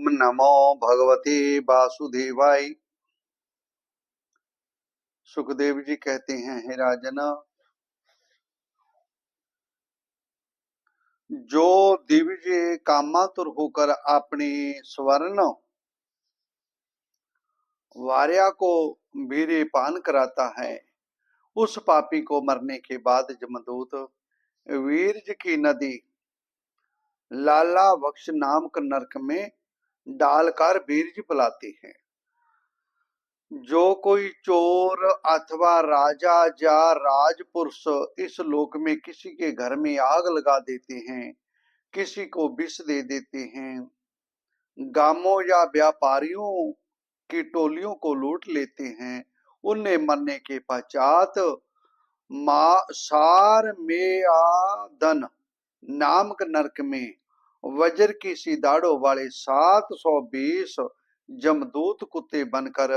ओम नमो भगवते वासुदेवाय। सुखदेव जी कहते हैं, हे राजन, जो दिव्य कामातुर होकर अपनी स्वर्ण वार्या को वीर्य पान कराता है, उस पापी को मरने के बाद जमदूत वीर्य की नदी लाला वक्ष नामक नरक में डालकर वीर्य पिलाती है। जो कोई चोर अथवा राजा या राजपुरुष इस लोक में किसी के घर में आग लगा देते हैं, किसी को विष दे देते हैं, गांवों या व्यापारियों की टोलियों को लूट लेते हैं, उन्हें मरने के पश्चात सार में आदन नामक नरक में वज्र की सी दाढ़ों वाले 720 जमदूत कुत्ते बनकर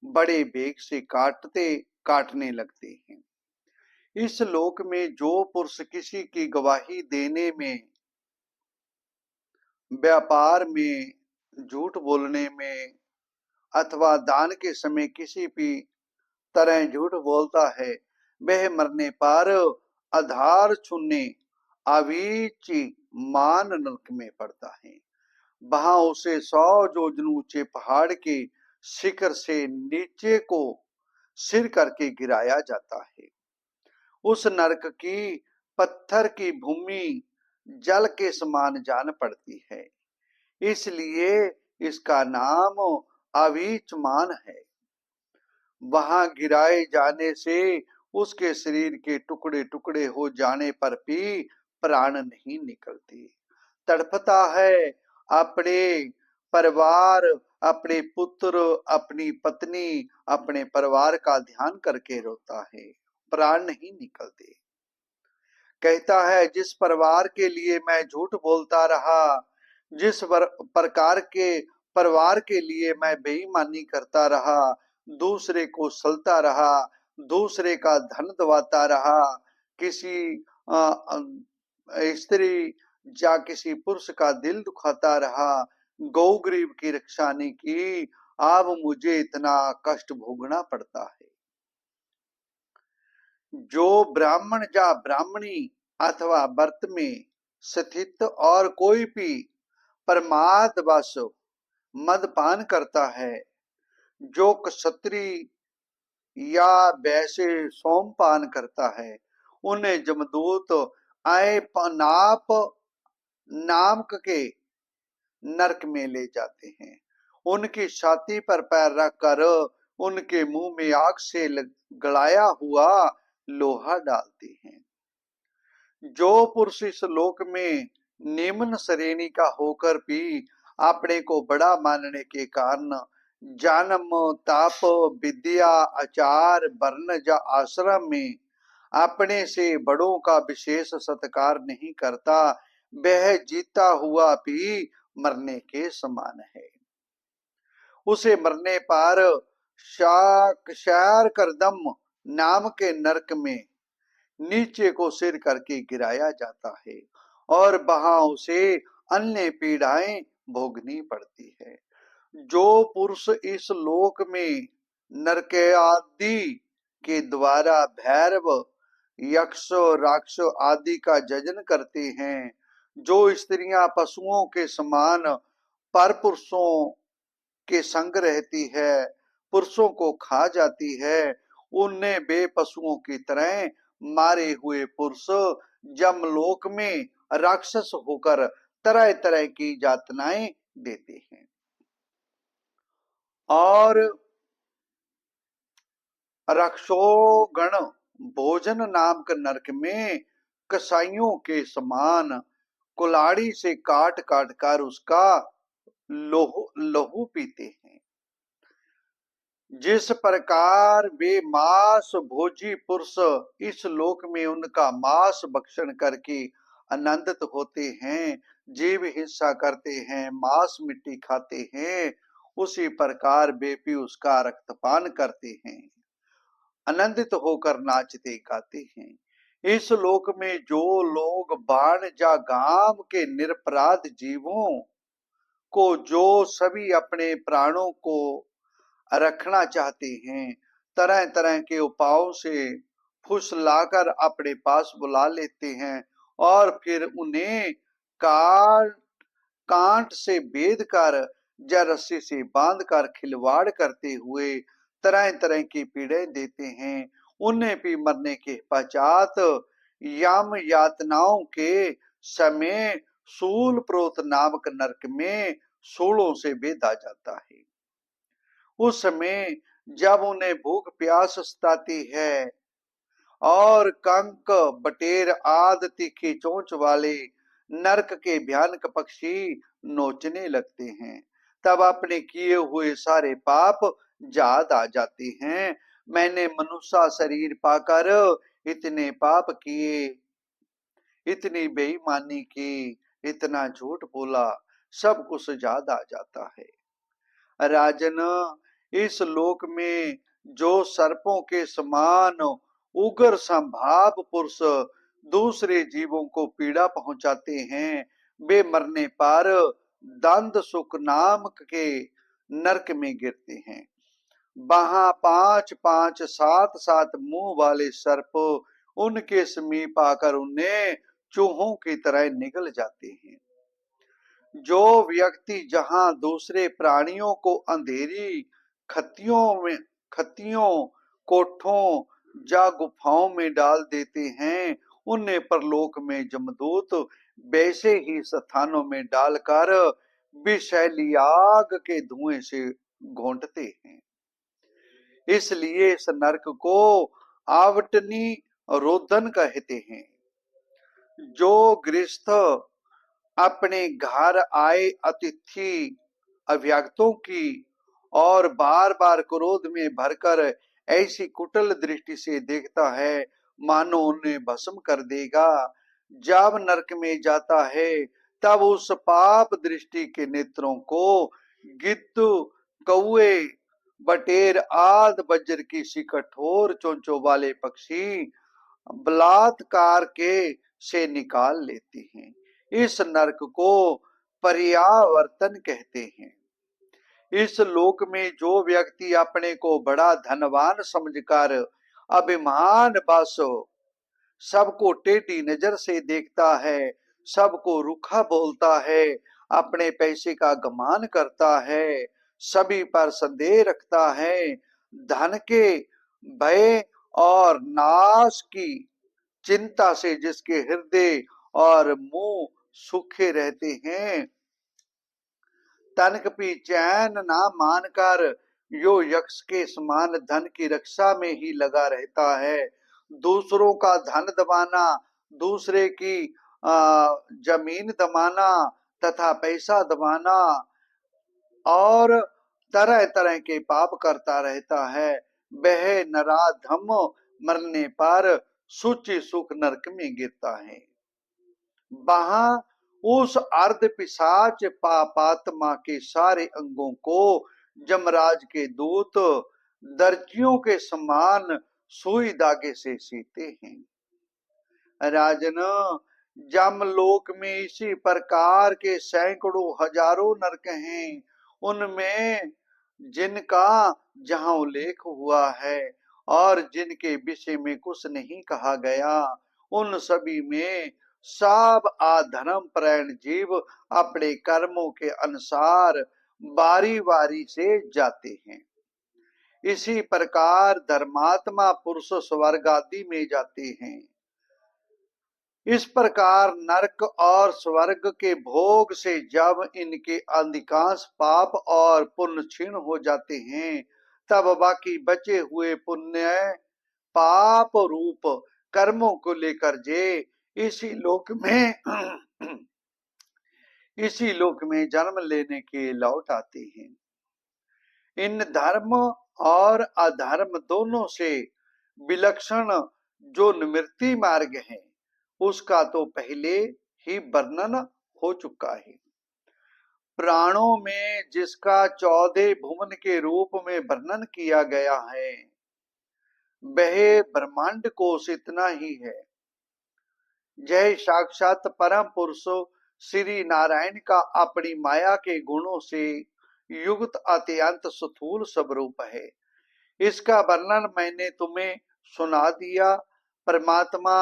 बड़े वेग से काटने लगते हैं। इस लोक में जो पुरुष किसी की गवाही देने में, व्यापार में, झूठ बोलने में अथवा दान के समय किसी भी तरह झूठ बोलता है, वह मरने पर आधार छूने अवीची मान नरक में पड़ता है। वहां उसे 100 जोजन ऊंचे पहाड़ के शिखर से नीचे को सिर करके गिराया जाता है। उस नरक की पत्थर की भूमि जल के समान जान पड़ती है, इसलिए इसका नाम अवीचमान है। वहां गिराए जाने से उसके शरीर के टुकड़े टुकड़े हो जाने पर भी प्राण नहीं निकलती। तड़पता है, अपने परिवार, अपने पुत्र, अपनी पत्नी, अपने परिवार का ध्यान करके रोता है, प्राण नहीं निकलते। कहता है, जिस परिवार के लिए मैं झूठ बोलता रहा, जिस प्रकार के परिवार के लिए मैं बेईमानी करता रहा, दूसरे को सलता रहा, दूसरे का धन दबाता रहा, किसी स्त्री या किसी पुरुष का दिल दुखाता रहा, गौ गरीब की रक्षा नहीं की, अब मुझे इतना कष्ट भोगना पड़ता है। जो ब्राह्मण या ब्राह्मणी अथवा व्रत में स्थित और कोई भी प्रमाद वश मदपान करता है, जो क्षत्रिय या वैसे सोमपान करता है, उन्हें जमदूत नाप नामक के नरक में ले जाते हैं। उनकी छाती पर पैर रखकर उनके मुंह में आग से गलाया हुआ लोहा डालते हैं। जो पुरुष इस लोक में निम्न श्रेणी का होकर भी अपने को बड़ा मानने के कारण जन्म, ताप, विद्या, आचार, वर्ण या आश्रम में अपने से बड़ों का विशेष सत्कार नहीं करता, वह जीता हुआ भी मरने के समान है। उसे मरने पर शार करदम नाम के नरक में नीचे को सिर करके गिराया जाता है और वहां उसे अन्य पीड़ाएं भोगनी पड़ती है। जो पुरुष इस लोक में नरक आदि के द्वारा भैरव, यक्ष, राक्ष आदि का जजन करते हैं, जो स्त्रियां पशुओं के समान पर पुरुषों के संग रहती है, पुरुषों को खा जाती है, उन्हें बेपशुओं की तरह मारे हुए पुरुष जमलोक में राक्षस होकर तरह तरह की यातनाएं देते हैं। और रक्षोगण भोजन नाम के नरक में कसाईयों के समान कुल्हाड़ी से काट काट कर उसका लहू पीते हैं। जिस प्रकार वे मांस भोजी पुरुष इस लोक में उनका मांस भक्षण करके आनंदित होते हैं, जीव हिंसा करते हैं, मांस मिट्टी खाते हैं, उसी प्रकार वे भी उसका रक्तपान करते हैं, आनंदित होकर नाचते गाते हैं। इस लोक में जो लोग बाण या गांव के निरपराध जीवों को जो सभी अपने प्राणों को रखना चाहते हैं, तरह तरह के उपायों से फुसलाकर अपने पास बुला लेते हैं और फिर उन्हें काट कांट से बेध कर या रस्सी से बांध कर खिलवाड़ करते हुए तरह तरह की पीड़ाएं देते हैं। उन्हें भी मरने के पश्चात यम यातनाओं के समय सूल प्रोत नामक नरक में सूलों से बेधा जाता है। उस समय जब उन्हें भूख प्यास सताती है और कंक बटेर आदि तीखी चोंच वाले नरक के भयानक पक्षी नोचने लगते हैं, तब अपने किए हुए सारे पाप याद आ जाते हैं। मैंने मनुष्य शरीर पाकर इतने पाप किए, इतनी बेईमानी की, इतना झूठ बोला, सब कुछ याद आ जाता है। राजन, इस लोक में जो सर्पों के समान उग्र संभाव पुरुष दूसरे जीवों को पीड़ा पहुंचाते हैं, वे मरने पर दंड सुख नामक के नरक में गिरते हैं। वहां 5-5, 7-7 मुंह वाले सर्प उनके समीप आकर उन्हें चूहों की तरह निगल जाते हैं। जो व्यक्ति जहां दूसरे प्राणियों को अंधेरी खत्तियों, कोठों या गुफाओं में डाल देते हैं, उन्हें परलोक में जमदूत वैसे ही स्थानों में डालकर विषैली आग के धुएं से घोंटते हैं। इसलिए इस नरक को आवटनी रोदन कहते हैं। जो गृहस्थ अपने घर आए अतिथि अभ्यागतों की और बार बार क्रोध में भरकर ऐसी कुटिल दृष्टि से देखता है मानो उन्हें भस्म कर देगा, जब नरक में जाता है तब उस पाप दृष्टि के नेत्रों को गिद्ध, कौए, बटेर आदि वज्र की सी कठोर चोंचों वाले पक्षी बलात्कार के से निकाल लेते हैं। इस नरक को पर्यावर्तन कहते हैं। इस लोक में जो व्यक्ति अपने को बड़ा धनवान समझकर अभिमान बस सबको टेढ़ी नजर से देखता है, सबको रूखा बोलता है, अपने पैसे का गुमान करता है, सभी पर संदेह रखता है, धन के भय और नाश की चिंता से जिसके हृदय और मुंह सूखे रहते हैं, तनक भी चैन ना मानकर यो यक्ष के समान धन की रक्षा में ही लगा रहता है। दूसरों का धन दबाना, दूसरे की जमीन दबाना तथा पैसा दबाना और तरह तरह के पाप करता रहता है। वह नराधम मरने पर सूची सुख नरक में गिरता है। वहां उस अर्ध पिशाच पापात्मा के सारे अंगों को जमराज के दूत दर्जियों के समान सुई धागे से सीते हैं। राजन, जमलोक में इसी प्रकार के सैकड़ों हजारों नरक हैं। उनमें जिनका जहां उल्लेख हुआ है और जिनके विषय में कुछ नहीं कहा गया, उन सभी में सब अधर्म परायण जीव अपने कर्मों के अनुसार बारी बारी से जाते हैं। इसी प्रकार धर्मात्मा पुरुष स्वर्ग आदि में जाते हैं। इस प्रकार नरक और स्वर्ग के भोग से जब इनके अधिकांश पाप और पुण्य क्षीण हो जाते हैं, तब बाकी बचे हुए पुण्य पाप रूप कर्मों को लेकर जे इसी लोक में इसी लोक में जन्म लेने के लौट आते हैं। इन धर्म और अधर्म दोनों से विलक्षण जो निवृत्ति मार्ग है, उसका तो पहले ही वर्णन हो चुका है। प्राणों में जिसका 14 भुवन के रूप में वर्णन किया गया है, वह ब्रह्मांड कोश इतना ही है। जय साक्षात परम पुरुष श्री नारायण का अपनी माया के गुणों से युक्त अत्यंत स्थूल स्वरूप है। इसका वर्णन मैंने तुम्हें सुना दिया। परमात्मा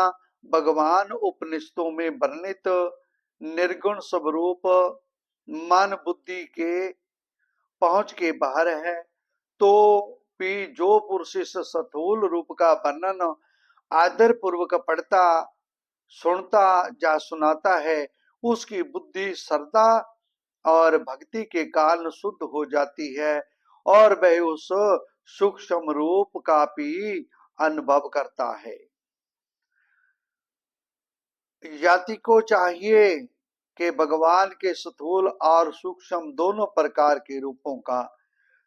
भगवान उपनिषदों में वर्णित निर्गुण स्वरूप मन बुद्धि के पहुंच के बाहर है। तो भी जो पुरुष इस स्थूल रूप का वर्णन आदर पूर्वक पढ़ता, सुनता या सुनाता है, उसकी बुद्धि श्रद्धा और भक्ति के कारण शुद्ध हो जाती है और वह उस सूक्ष्म रूप का भी अनुभव करता है। याति को चाहिए कि भगवान के स्थूल और सूक्ष्म दोनों प्रकार के रूपों का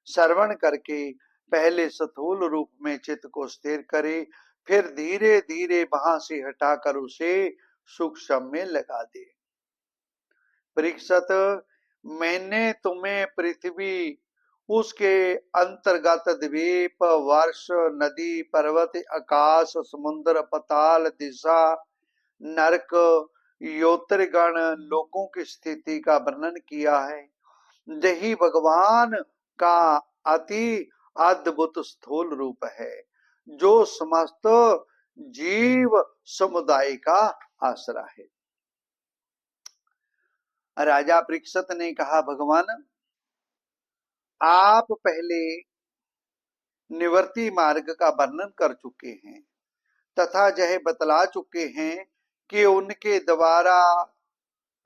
श्रवण करके पहले स्थूल रूप में चित्त को स्थिर करे, फिर धीरे धीरे वहां से हटाकर उसे सूक्ष्म में लगा दे। परीक्षित, मैंने तुम्हें पृथ्वी, उसके अंतर्गत द्वीप, वर्ष, नदी, पर्वत, आकाश, समुद्र, पताल, दिशा, नरक, योत्रिगण, लोकों की स्थिति का वर्णन किया है। यही भगवान का अति अद्भुत स्थूल रूप है, जो समस्त जीव समुदाय का आसरा है। राजा परीक्षित ने कहा, भगवान, आप पहले निवर्ती मार्ग का वर्णन कर चुके हैं तथा यह बतला चुके हैं कि उनके द्वारा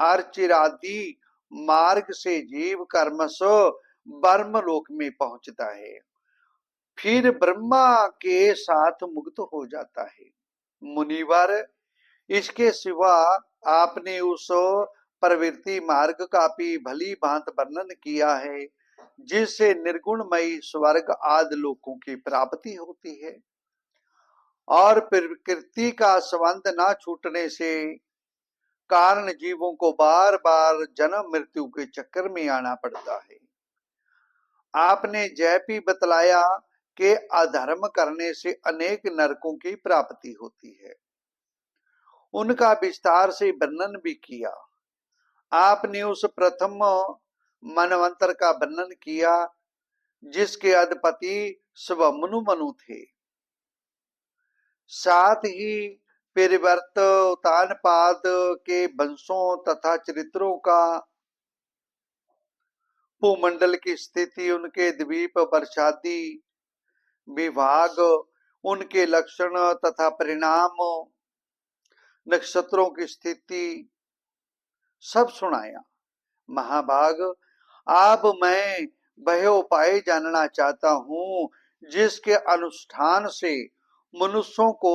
अर्चिरादि मार्ग से जीव कर्मश ब्रह्मलोक में पहुंचता है, फिर ब्रह्मा के साथ मुक्त हो जाता है। मुनिवर, इसके सिवा आपने उस प्रवृत्ति मार्ग का भी भली भांति वर्णन किया है, जिससे निर्गुणमयी स्वर्ग आदि लोकों की प्राप्ति होती है और प्रकृति का संबंध न छूटने से कारण जीवों को बार बार जन्म मृत्यु के चक्कर में आना पड़ता है। आपने जय भी बतलाया कि अधर्म करने से अनेक नरकों की प्राप्ति होती है, उनका विस्तार से वर्णन भी किया। आपने उस प्रथम मनवंतर का वर्णन किया जिसके अधिपति स्वमनु मनु थे। साथ ही परिवर्त उत्तानपाद के वंशों तथा चरित्रों का, भूमंडल की स्थिति, उनके द्वीप वर्षादि विभाग, उनके लक्षण तथा परिणाम, नक्षत्रों की स्थिति सब सुनाया। महाभाग, अब मैं वह उपाय जानना चाहता हूं जिसके अनुष्ठान से मनुष्यों को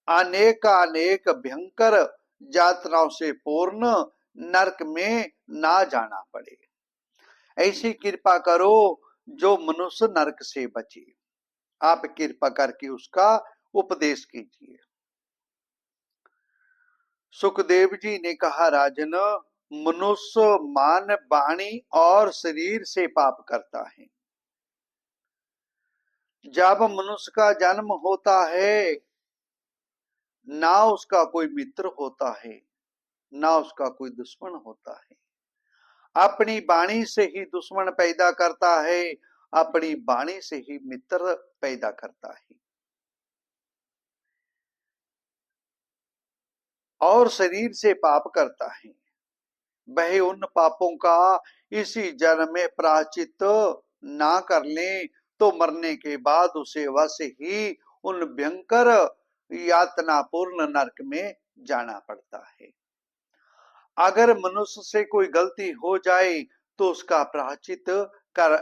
अनेक भयंकर यातनाओं से पूर्ण नरक में ना जाना पड़े। ऐसी कृपा करो जो मनुष्य नरक से बचे। आप कृपा करके उसका उपदेश कीजिए। सुखदेव जी ने कहा, राजन, मनुष्य मान, वाणी और शरीर से पाप करता है। जब मनुष्य का जन्म होता है, ना उसका कोई मित्र होता है, ना उसका कोई दुश्मन होता है। अपनी वाणी से ही दुश्मन पैदा करता है, अपनी वाणी से ही मित्र पैदा करता है। और शरीर से पाप करता है, वह उन पापों का इसी जन्म में प्रायश्चित ना कर ले तो मरने के बाद उसे वैसे ही उन भयंकर यातनापूर्ण नरक में जाना पड़ता है। अगर मनुष्य से कोई गलती हो जाए तो उसका प्रायश्चित कर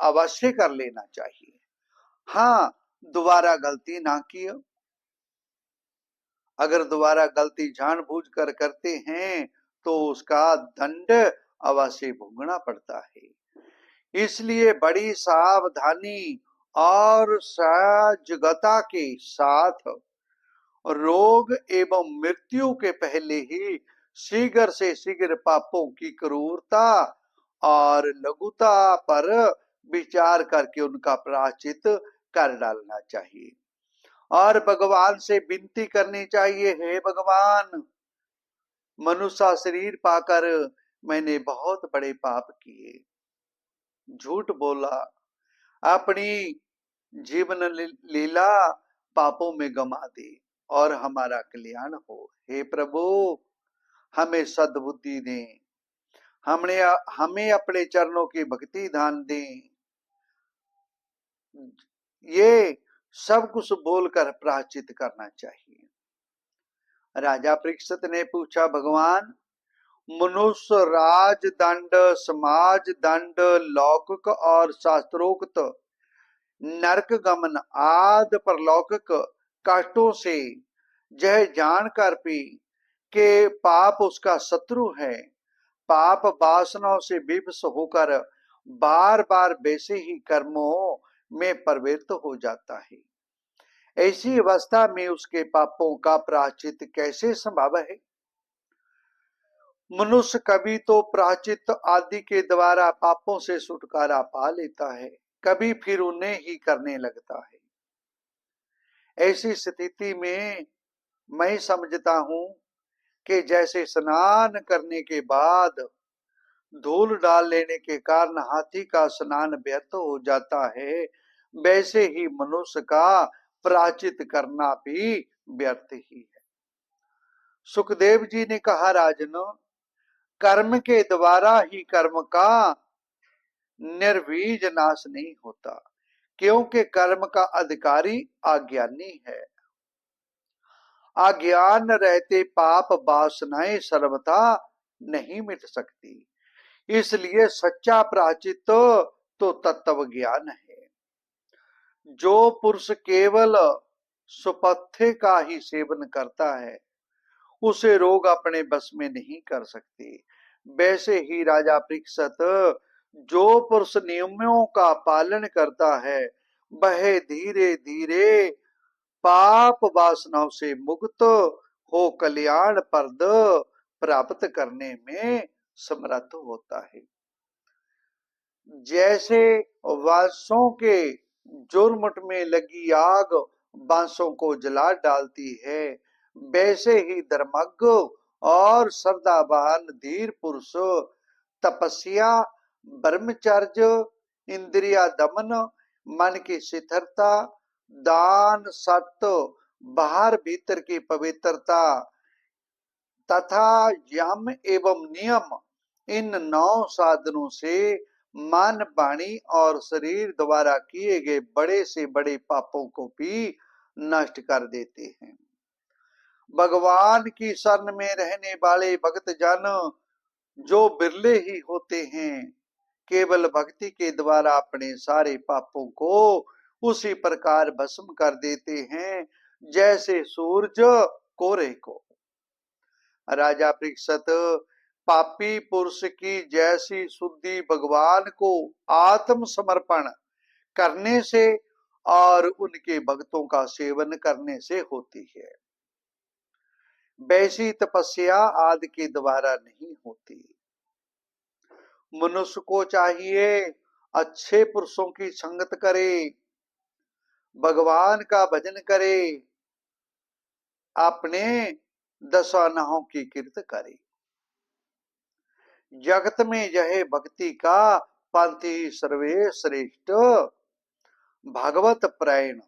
अवश्य कर लेना चाहिए। हाँ, दोबारा गलती ना किया। अगर दोबारा गलती जानबूझकर करते हैं तो उसका दंड अवश्य भोगना पड़ता है। इसलिए बड़ी सावधानी और सजगता के साथ रोग एवं मृत्यु के पहले ही शीघ्र से शीघ्र पापों की क्रूरता और लघुता पर विचार करके उनका प्रायश्चित कर डालना चाहिए और भगवान से विनती करनी चाहिए, हे भगवान, मनुष्य शरीर पाकर मैंने बहुत बड़े पाप किए, झूठ बोला, अपनी जीवन लीला पापों में गमा दी और हमारा कल्याण हो। हे प्रभु, हमें सद्बुद्धि दें, हमने हमें अपने चरणों की भक्ति दान दें। ये सब कुछ बोलकर प्रायश्चित करना चाहिए। राजा परीक्षित ने पूछा, भगवान, मनुष्य राज दंड, समाज दंड, लौकिक और शास्त्रोक्त नरक गमन आदि परलौकिक कष्टों से यह जानकर भी के पाप उसका शत्रु है, पाप वासनाओं से विवश होकर बार बार वैसे ही कर्मों में प्रवृत्त हो जाता है, ऐसी अवस्था में उसके पापों का प्रायश्चित कैसे संभव है? मनुष्य कभी तो प्रायश्चित आदि के द्वारा पापों से छुटकारा पा लेता है, कभी फिर उन्हें ही करने लगता है। ऐसी स्थिति में मैं समझता हूं कि जैसे स्नान करने के बाद धूल डाल लेने के कारण हाथी का स्नान व्यर्थ हो जाता है, वैसे ही मनुष्य का प्रायश्चित करना भी व्यर्थ ही है। सुखदेव जी ने कहा, राजन, कर्म के द्वारा ही कर्म का निर्वीज नाश नहीं होता, क्योंकि कर्म का अधिकारी अज्ञानी है। अज्ञान रहते पाप वासनाएं सर्वथा नहीं मिट सकती, इसलिए सच्चा प्रायश्चित तो तत्व ज्ञान है। जो पुरुष केवल सुपथ्य का ही सेवन करता है, उसे रोग अपने बस में नहीं कर सकते। वैसे ही राजा परीक्षित, जो पुरुष नियमों का पालन करता है, वह धीरे धीरे पाप वासनाओं से मुक्त हो कल्याण पद प्राप्त करने में समर्थ होता है। जैसे बांसों के जुर्मुट में लगी आग बांसों को जला डालती है, वैसे ही धर्मज्ञ और श्रद्धावान धीर पुरुष तपस्या, ब्रह्मचर्य, इंद्रिया दमन, मन की स्थिरता, दान, सत्य, बाहर भीतर की पवित्रता तथा यम एवं नियम, इन 9 साधनों से मन, वाणी और शरीर द्वारा किए गए बड़े से बड़े पापों को भी नष्ट कर देते हैं। भगवान की शरण में रहने वाले भक्त जन जो बिरले ही होते हैं, केवल भक्ति के द्वारा अपने सारे पापों को उसी प्रकार भस्म कर देते हैं जैसे सूरज कोहरे को। राजा परीक्षित, पापी पुरुष की जैसी शुद्धि भगवान को आत्म समर्पण करने से और उनके भक्तों का सेवन करने से होती है, वैसी तपस्या आदि के द्वारा नहीं होती। मनुष्य को चाहिए अच्छे पुरुषों की संगत करे, भगवान का भजन करे, अपने दशानहों की कीर्त करे। जगत में यह भक्ति का पंथी सर्वे श्रेष्ठ, भागवत प्रायण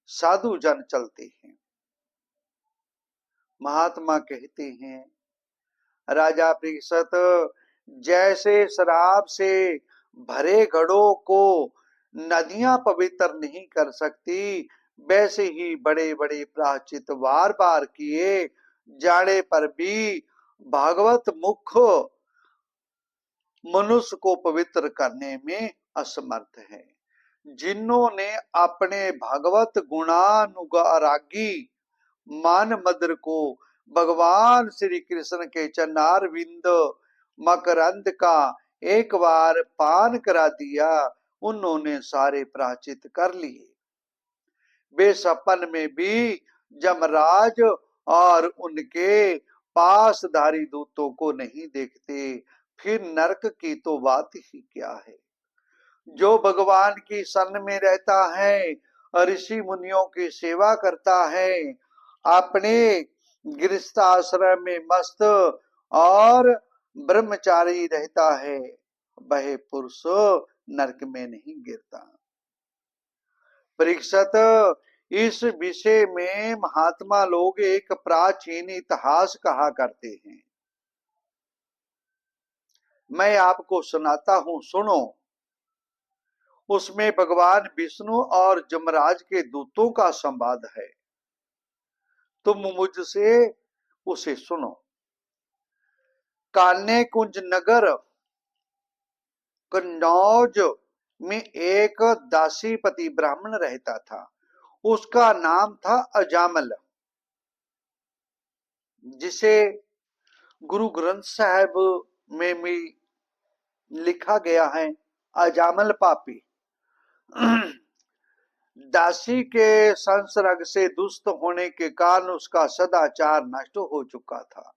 साधु जन चलते हैं। महात्मा कहते हैं, राजा परीक्षित, जैसे शराब से भरे घड़ों को नदियां पवित्र नहीं कर सकती, वैसे ही बड़े बड़े प्रायश्चित बार बार किए जाने पर भी भागवत मुख मनुष्य को पवित्र करने में असमर्थ है। जिन्होंने अपने भागवत गुणानुरागी मान मदर को भगवान श्री कृष्ण के चरणारविंद मकरंद का एक बार पान करा दिया, उन्होंने सारे प्रायश्चित कर लिए। वे सपन में भी जमराज और उनके पासधारी दूतों को नहीं देखते, फिर नरक की तो बात ही क्या है। जो भगवान की शरण में रहता है, ऋषि मुनियों की सेवा करता है, अपने गृहस्थ आश्रम में मस्त और ब्रह्मचारी रहता है, वह पुरुष नरक में नहीं गिरता। परीक्षित, इस विषय में महात्मा लोग एक प्राचीन इतिहास कहा करते हैं। मैं आपको सुनाता हूं, सुनो। उसमें भगवान विष्णु और जमराज के दूतों का संवाद है। तुम मुझसे उसे सुनो। कान्य कुंज नगर कन्नौज में एक दासीपति ब्राह्मण रहता था। उसका नाम था अजामल, जिसे गुरु ग्रंथ साहिब में भी लिखा गया है अजामल पापी। दासी के संसर्ग से दुष्ट होने के कारण उसका सदाचार नष्ट हो चुका था।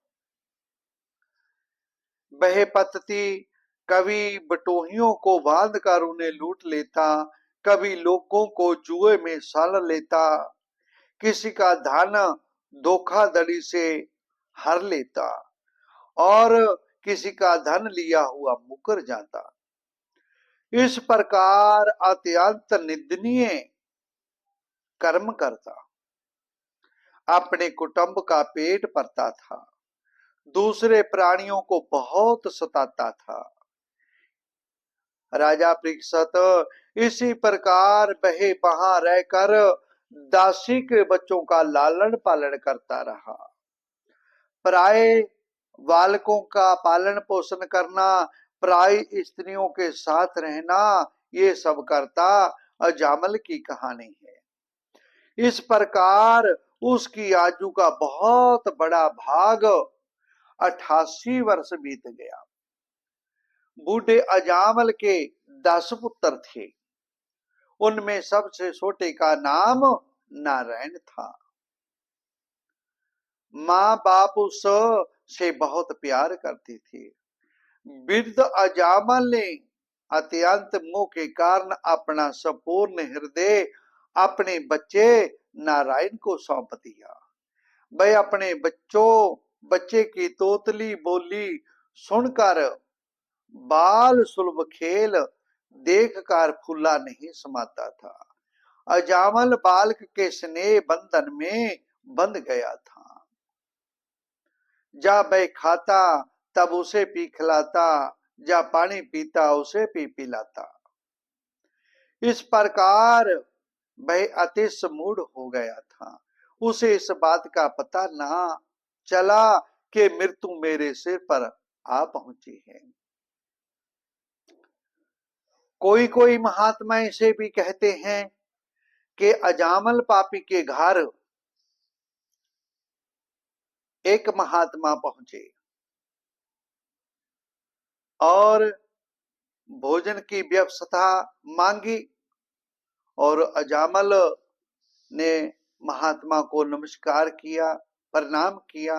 वह पति कभी बटोहियों को बांध कर उन्हें लूट लेता, कभी लोगों को जुए में साल लेता, किसी का धन धोखाधड़ी से हर लेता और किसी का धन लिया हुआ मुकर जाता। इस प्रकार अत्यंत निंदनीय कर्म करता, अपने कुटुंब का पेट भरता था, दूसरे प्राणियों को बहुत सताता था। राजा परीक्षित, इसी प्रकार वह वहां रहकर दासी के बच्चों का लालन पालन करता रहा। प्राय बालकों का पालन पोषण करना, प्राय स्त्रियों के साथ रहना, ये सब करता अजामल की कहानी है। इस प्रकार उसकी आयु का बहुत बड़ा भाग 88 वर्ष बीत गया। बूढ़े अजामल के 10 पुत्र थे। उनमें सबसे छोटे का नाम नारायण था। माँ बाप उससे बहुत प्यार करती थी। वृद्ध अजामल ने अत्यंत मोह के कारण अपना संपूर्ण हृदय अपने बच्चे नारायण को सौंप दिया। वह अपने बच्चे की तोतली बोली सुनकर, बाल सुलभ खेल देखकर फूला नहीं समाता था। अजामल बालक के स्नेह बंधन में बंध गया था। जब वह खाता तब उसे पी खिलाता, जब पानी पीता उसे पी पिलाता। इस प्रकार वह अतिश मूढ़ हो गया था। उसे इस बात का पता ना चला कि मृत्यु मेरे सिर पर आ पहुंची है। कोई कोई महात्मा इसे भी कहते हैं कि अजामल पापी के घर एक महात्मा पहुंचे और भोजन की व्यवस्था मांगी, और अजामल ने महात्मा को नमस्कार किया, प्रणाम किया।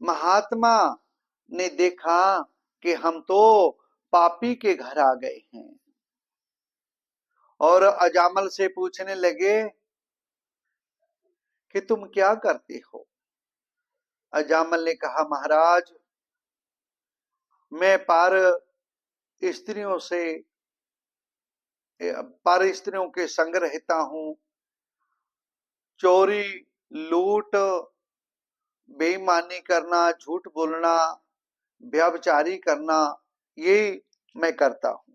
महात्मा ने देखा कि हम तो पापी के घर आ गए हैं, और अजामल से पूछने लगे कि तुम क्या करते हो। अजामल ने कहा, महाराज, मैं पर स्त्रियों के संग रहता हूं। चोरी, लूट, बेईमानी करना, झूठ बोलना, व्यभिचारी करना, ये मैं करता हूं।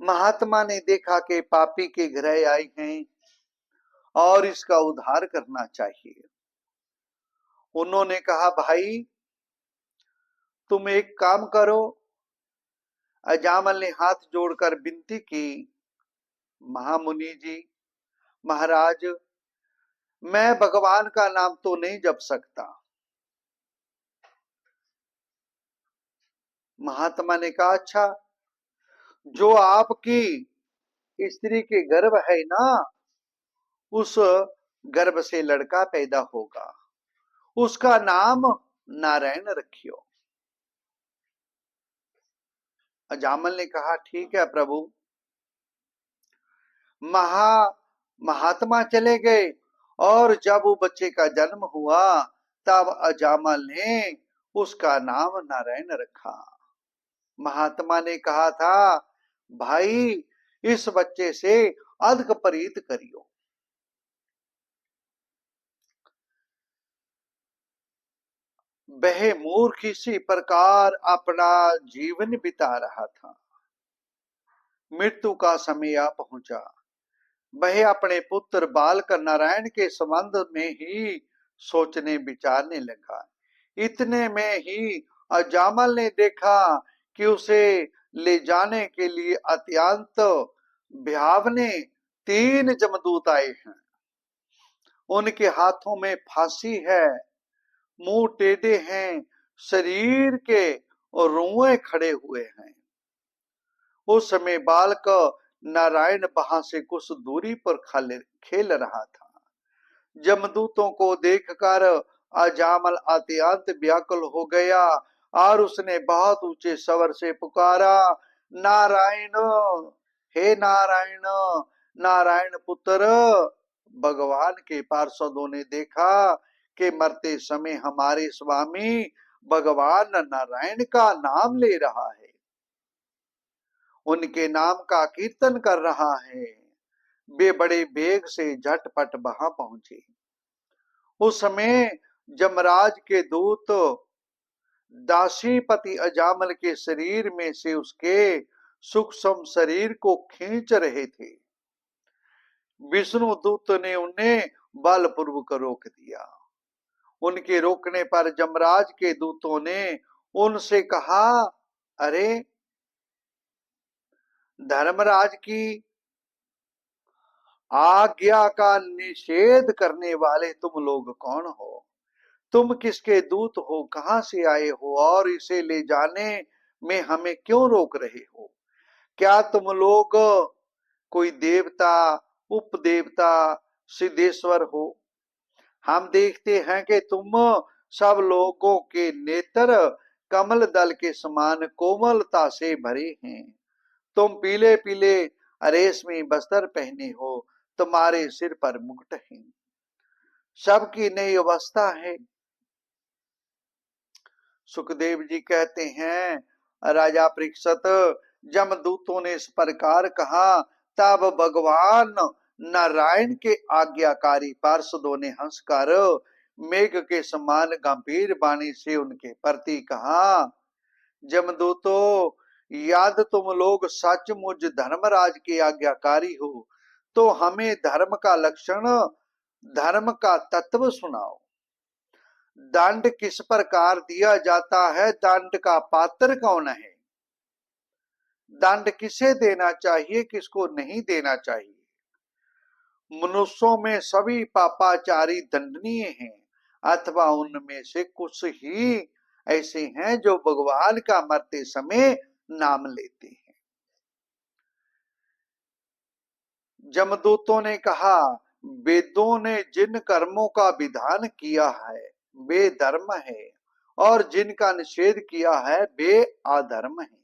महात्मा ने देखा कि पापी के घर आई हैं और इसका उद्धार करना चाहिए। उन्होंने कहा, भाई तुम एक काम करो। अजामल ने हाथ जोड़कर विनती की, महामुनि जी, महाराज, मैं भगवान का नाम तो नहीं जप सकता। महात्मा ने कहा, अच्छा, जो आपकी स्त्री के गर्भ है ना, उस गर्भ से लड़का पैदा होगा, उसका नाम नारायण रखियो। अजामल ने कहा, ठीक है प्रभु। महात्मा चले गए, और जब वो बच्चे का जन्म हुआ तब अजामल ने उसका नाम नारायण रखा। महात्मा ने कहा था, भाई इस बच्चे से अधिक प्रीत करियो। वह मूर्ख इसी प्रकार अपना जीवन बिता रहा था। मृत्यु का समय आ पहुंचा। वह अपने पुत्र बालक नारायण के संबंध में ही सोचने विचारने लगा। इतने में ही अजामल ने देखा कि उसे ले जाने के लिए अत्यंत भयावने 3 जमदूत आए हैं। उनके हाथों में फांसी है, मुंह टेढ़े हैं, शरीर के और रोए खड़े हुए हैं। उस समय बालक नारायण वहां से कुछ दूरी पर खेल रहा था। जमदूतों को देखकर अजामल अत्यंत व्याकुल हो गया और उसने बहुत ऊंचे स्वर से पुकारा, नारायण, हे नारायण, नारायण पुत्र। भगवान के पार्षदों ने देखा कि मरते समय हमारे स्वामी भगवान नारायण का नाम ले रहा है, उनके नाम का कीर्तन कर रहा है। वे बड़े वेग से झटपट वहां पहुंचे। उस समय जमराज के दूत दासीपति अजामल के शरीर में से उसके सूक्ष्म शरीर को खींच रहे थे। विष्णु दूत ने उन्हें बलपूर्वक रोक दिया। उनके रोकने पर जमराज के दूतों ने उनसे कहा, अरे धर्मराज की आज्ञा का निषेध करने वाले तुम लोग कौन हो? तुम किसके दूत हो, कहां से आए हो और इसे ले जाने में हमें क्यों रोक रहे हो? क्या तुम लोग कोई देवता, उपदेवता, सिद्धेश्वर हो? हम देखते हैं कि तुम सब लोगों के नेत्र कमल दल के समान कोमलता से भरे हैं। तुम पीले पीले रेशमी बस्तर पहने हो, तुम्हारे सिर पर मुकुट है, सबकी नई अवस्था है। सुखदेव जी कहते हैं, राजा परीक्षित, जमदूतों ने इस प्रकार कहा, तब भगवान नारायण के आज्ञाकारी पार्षदों ने हंसकर मेघ के समान गंभीर वाणी से उनके प्रति कहा, जमदूतों, याद तुम लोग सचमुच धर्मराज के आज्ञाकारी हो, तो हमें धर्म का लक्षण, धर्म का तत्व सुनाओ। दंड किस प्रकार दिया जाता है? दंड का पात्र कौन है? दंड किसे देना चाहिए, किसको नहीं देना चाहिए? मनुष्यों में सभी पापाचारी दंडनीय हैं, अथवा उनमें से कुछ ही ऐसे हैं जो भगवान का मरते समय नाम लेते हैं। जमदूतों ने कहा, वेदों ने जिन कर्मों का विधान किया है वे धर्म है, और जिनका निषेध किया है वे अधर्म है।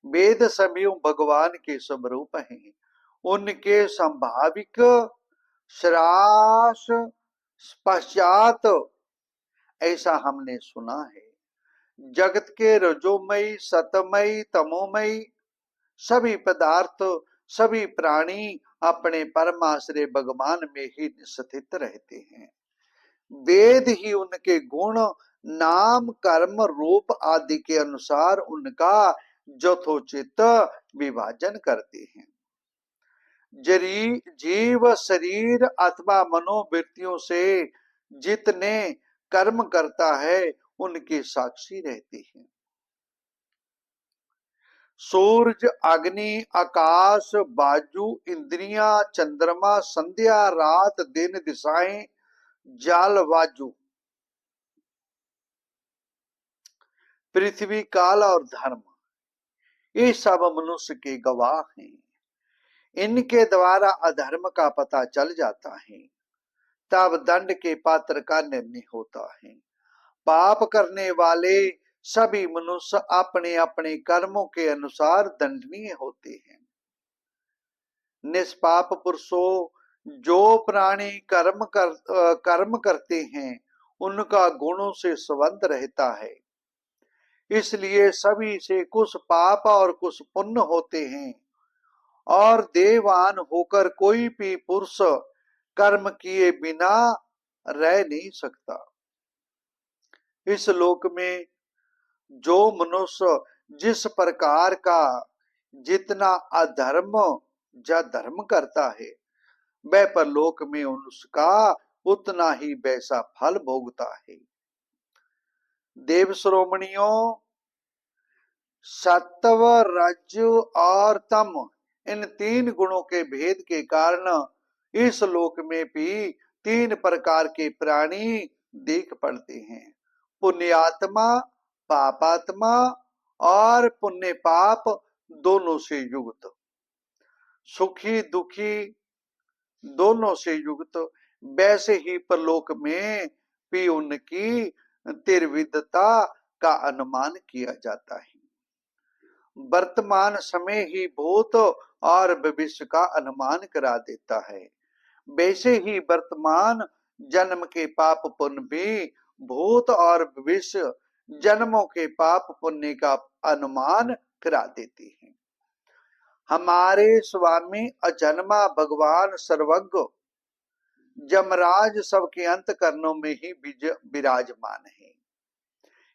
वेद सभी भगवान के स्वरूप हैं। उनके संभाविक श्रास पश्चात ऐसा हमने सुना है। जगत के रजोमयी, सतमयी, तमोमयी सभी पदार्थ, सभी प्राणी अपने परमाश्रय भगवान में ही स्थित रहते हैं। वेद ही उनके गुण, नाम, कर्म, रूप आदि के अनुसार उनका यथोचित विभाजन करते हैं। जीव शरीर अथवा मनोवृत्तियों से जितने कर्म करता है उनके साक्षी रहते हैं। सूर्य, अग्नि, आकाश, वायु, इंद्रियां, चंद्रमा, संध्या, रात, दिन, दिशाएं, जल, वायु, पृथ्वी, काल और धर्म, ये सब मनुष्य के गवाह हैं। इनके द्वारा अधर्म का पता चल जाता है, तब दंड के पात्र का निर्णय होता है। पाप करने वाले सभी मनुष्य अपने अपने कर्मों के अनुसार दंडनीय होते हैं। निष्पाप पुरुषों, जो प्राणी कर्म करते हैं उनका गुणों से संबंध रहता है। इसलिए सभी से कुछ पाप और कुछ पुण्य होते हैं, और देवान होकर कोई भी पुरुष कर्म किए बिना रह नहीं सकता। इस लोक में जो मनुष्य जिस प्रकार का जितना अधर्म या धर्म करता है, वह परलोक में उसका उतना ही वैसा फल भोगता है। देव श्रोमणियों, सत्व, रज्जु और तम, इन तीन गुणों के भेद के कारण इस लोक में भी तीन प्रकार के प्राणी देख पड़ते हैं। पुण्यात्मा, पापात्मा और पुण्य पाप दोनों से युक्त, सुखी दुखी दोनों से युक्त। वैसे ही परलोक में भी उनकी त्रिविधता का अनुमान किया जाता है। वर्तमान समय ही भूत और भविष्य का अनुमान करा देता है। वैसे ही वर्तमान जन्म के पाप पुण्य भी भूत और भविष्य जन्मों के पाप पुण्य का अनुमान करा देती है। हमारे स्वामी अजन्मा भगवान सर्वज्ञ जमराज सबके अंतःकरणों में ही विराजमान है।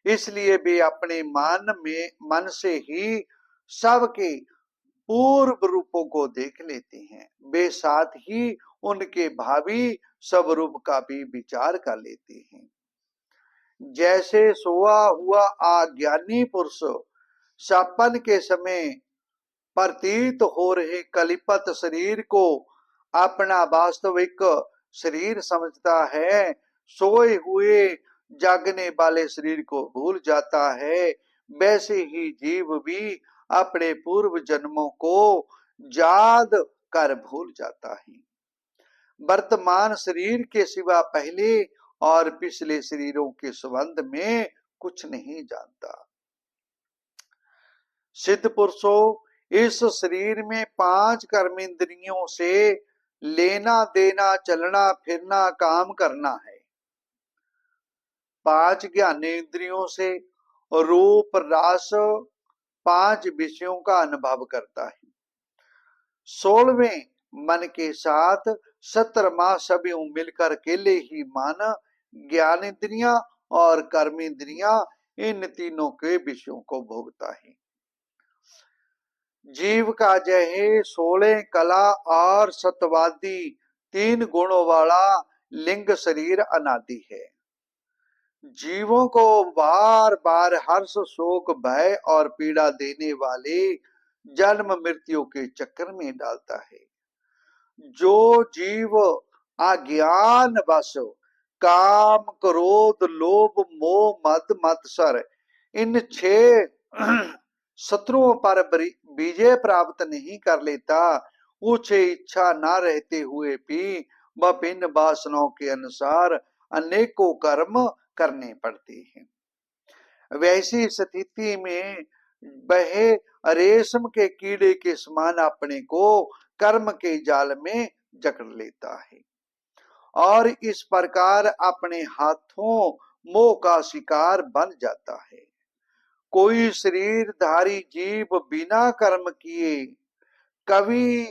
इसलिए वे अपने मन से ही सबके पूर्व रूपों को देख लेते हैं। वे साथ ही उनके भावी स्वरूप का भी विचार कर लेते हैं। जैसे सोआ हुआ अज्ञानी पुरुष सपन के समय प्रतीत हो रहे कलिपत शरीर को अपना वास्तविक शरीर समझता है, सोए हुए जागने वाले शरीर को भूल जाता है। वैसे ही जीव भी अपने पूर्व जन्मों को याद कर भूल जाता है। वर्तमान शरीर के सिवा पहले और पिछले शरीरों के संबंध में कुछ नहीं जानता। सिद्ध पुरुषों, इस शरीर में 5 कर्मेंद्रियों से लेना देना, चलना फिरना, काम करना है। 5 ज्ञानेंद्रियों से रूप रस 5 विषयों का अनुभव करता है। 16वें मन के साथ 17वां सभी मिलकर अकेले ही मन, ज्ञानेंद्रियां और कर्मेंद्रियां इन तीनों के विषयों को भोगता है। जीव का जय 16 कला और सत्वादी 3 गुणों वाला लिंग शरीर अनादि है। जीवों को बार बार हर्ष, शोक, भय और पीड़ा देने वाले जन्म मृत्यु के चक्कर में डालता है। जो जीव अज्ञान वश काम, क्रोध, लोभ, मोह, मद, मत्सर इन 6 शत्रुओं पर विजय प्राप्त नहीं कर लेता, उसे इच्छा न रहते हुए भी वह भिन्न वासनाओं के अनुसार अनेकों कर्म करने पड़ते हैं। वैसी स्थिति में वह रेशम के कीड़े के समान अपने को कर्म के जाल में जकड़ लेता है और इस प्रकार अपने हाथों मोह का शिकार बन जाता है। कोई शरीरधारी जीव बिना कर्म किए कभी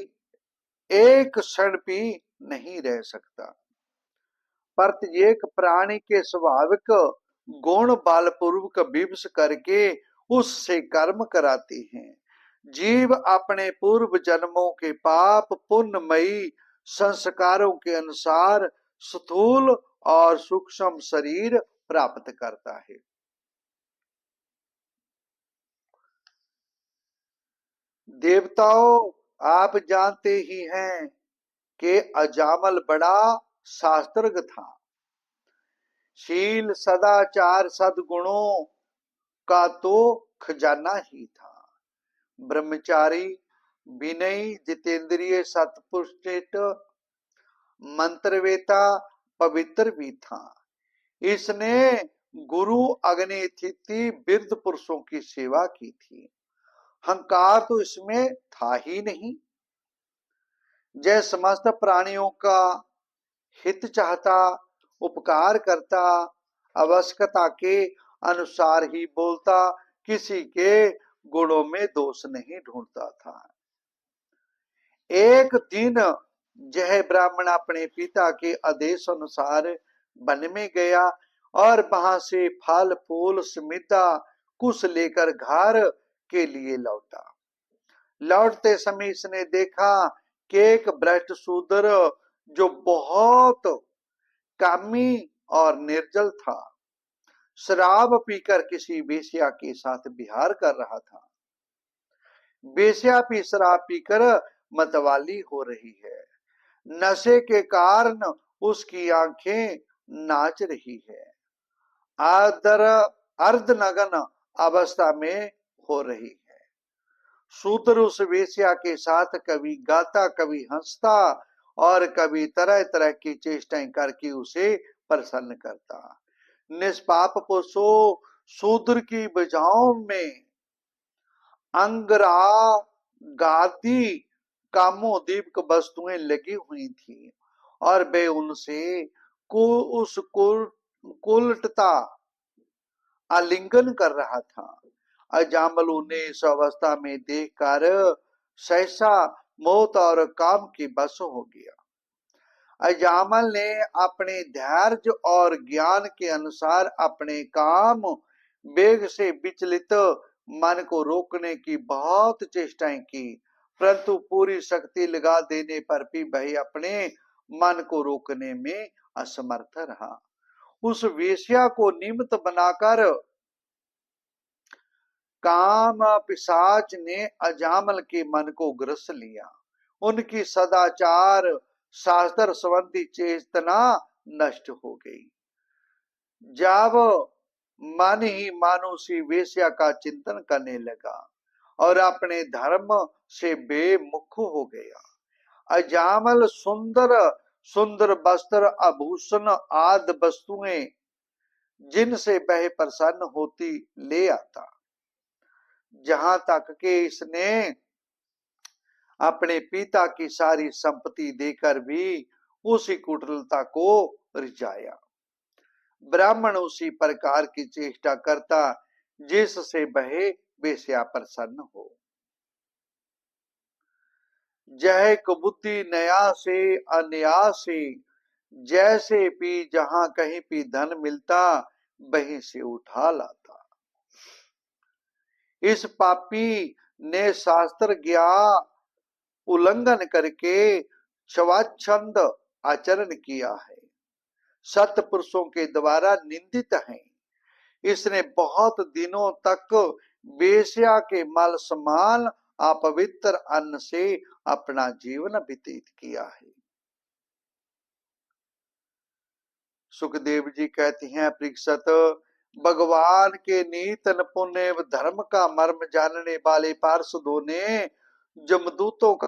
एक क्षण भी नहीं रह सकता। प्रत्येक प्राणी के स्वाभाविक गुण बलपूर्वक विवश करके उससे कर्म कराते हैं। जीव अपने पूर्व जन्मों के पाप पुण्यमयी संस्कारों के अनुसार स्थूल और सूक्ष्म शरीर प्राप्त करता है। देवताओं, आप जानते ही हैं कि अजामल बड़ा शास्त्रज्ञ था। शील, सदाचार, सद्गुणों का तो खजाना ही था। ब्रह्मचारी, विनयी, जितेंद्रिय, सत्पुरुष, मंत्रवेता, पवित्र भी था। इसने गुरु, अग्निथिति, वृद्ध पुरुषों की सेवा की थी। अहंकार तो इसमें था ही नहीं। जय समस्त प्राणियों का हित चाहता, उपकार करता, आवश्यकता के अनुसार ही बोलता, किसी के गुणों में दोष नहीं ढूंढता था। एक दिन यह ब्राह्मण अपने पिता के आदेश अनुसार वन में गया और वहां से फल फूल स्मिता कुछ लेकर घर के लिए लौटा। लौटते समय इसने देखा कि एक भ्रष्ट शूद्र, जो बहुत कामी और निर्जल था, शराब पीकर किसी वेश्या के साथ विहार कर रहा था। वेश्या भी शराब पीकर मतवाली हो रही है। नशे के कारण उसकी आंखें नाच रही है। आदर अर्धनग्न अवस्था में हो रही है। शूद्र उस वेश्या के साथ कभी गाता, कभी हंसता और कभी तरह तरह की चेष्टाएं करके उसे प्रसन्न करता। निष्पाप पुरुषो शूद्र की भुजाओं में अंगरा गादी कामोदीपक वस्तुएं लगी हुई थी और वे उनसे उस कुलटता आलिंगन कर रहा था। अजामल उन्हें इस अवस्था में देखकर सहसा मौत और काम की बस हो गया। अजामल ने अपने धैर्य और ज्ञान के अनुसार अपने काम वेग से विचलित मन को रोकने की बहुत चेष्टाएं की, परंतु पूरी शक्ति लगा देने पर भी वह अपने मन को रोकने में असमर्थ रहा। उस वेश्या को निमित्त बनाकर काम पिशाच ने अजामल के मन को ग्रस लिया। उनकी सदाचार शास्त्र संबंधी चेतना नष्ट हो गई। जब मन ही मानुषी वेश्या का चिंतन करने लगा और अपने धर्म से बेमुख हो गया। अजामल सुंदर सुंदर वस्त्र, आभूषण आदि वस्तुएं जिनसे वह प्रसन्न होती ले आता। जहां तक कि इसने अपने पिता की सारी संपत्ति देकर भी उसी कुटिलता को रिझाया। ब्राह्मण उसी प्रकार की चेष्टा करता जिससे वह वेश्या प्रसन्न हो। जह कुबुद्धि नया से अन्यास से, जैसे भी जहां कहीं भी धन मिलता वहीं से उठा लाता। इस पापी ने शास्त्र ज्ञा उल्लंघन करके स्वच्छंद आचरण किया है, सत्पुरुषों के द्वारा निंदित है। इसने बहुत दिनों तक वेश्या के मल समान अपवित्र अन्न से अपना जीवन व्यतीत किया है। सुखदेव जी कहते हैं, परीक्षित, भगवान के नीतन पुण्य धर्म का मर्म जानने वाले पार्षदों ने जमदूतों का